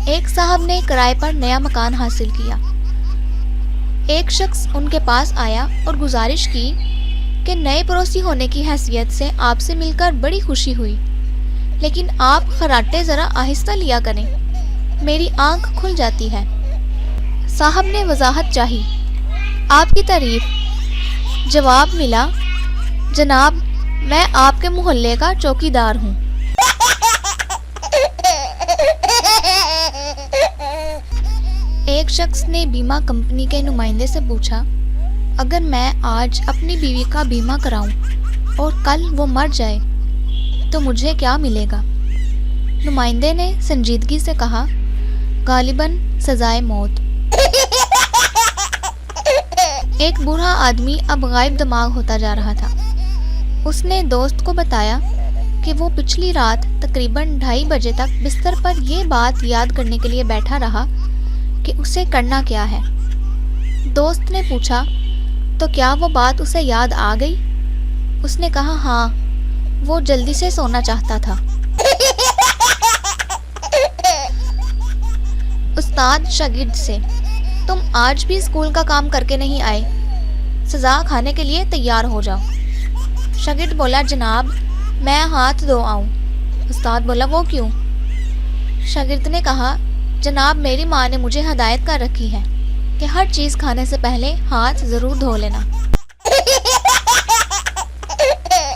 ایک صاحب نے کرائے پر نیا مکان حاصل کیا۔ ایک شخص ان کے پاس آیا اور گزارش کی کہ نئے پڑوسی ہونے کی حیثیت سے آپ سے مل کر بڑی خوشی ہوئی، لیکن آپ خراٹے ذرا آہستہ لیا کریں، میری آنکھ کھل جاتی ہے۔ صاحب نے وضاحت چاہی۔ آپ کی تعریف۔ جواب ملا، جناب میں آپ کے محلے کا چوکیدار ہوں۔ ایک شخص نے بیمہ کمپنی کے نمائندے سے پوچھا، اگر میں آج اپنی بیوی کا بیمہ کراؤں اور کل وہ مر جائے تو مجھے کیا ملے گا؟ نمائندے نے سنجیدگی سے کہا، غالباً سزائے موت۔ ایک بوڑھا آدمی اب غائب دماغ ہوتا جا رہا تھا۔ اس نے دوست کو بتایا کہ وہ پچھلی رات تقریباً 2:30 بجے تک بستر پر یہ بات یاد کرنے کے لیے بیٹھا رہا کہ اسے کرنا کیا ہے۔ دوست نے پوچھا، تو کیا وہ بات اسے یاد آ گئی؟ اس نے کہا، ہاں، وہ جلدی سے سونا چاہتا تھا۔ استاد شاگرد سے، تم آج بھی اسکول کا کام کر کے نہیں آئے، سزا کھانے کے لیے تیار ہو جاؤ۔ شاگرد بولا، جناب میں ہاتھ دھو آؤں۔ استاد بولا، وہ کیوں؟ شاگرد نے کہا، جناب میری ماں نے مجھے ہدایت کر رکھی ہے کہ ہر چیز کھانے سے پہلے ہاتھ ضرور دھو لینا۔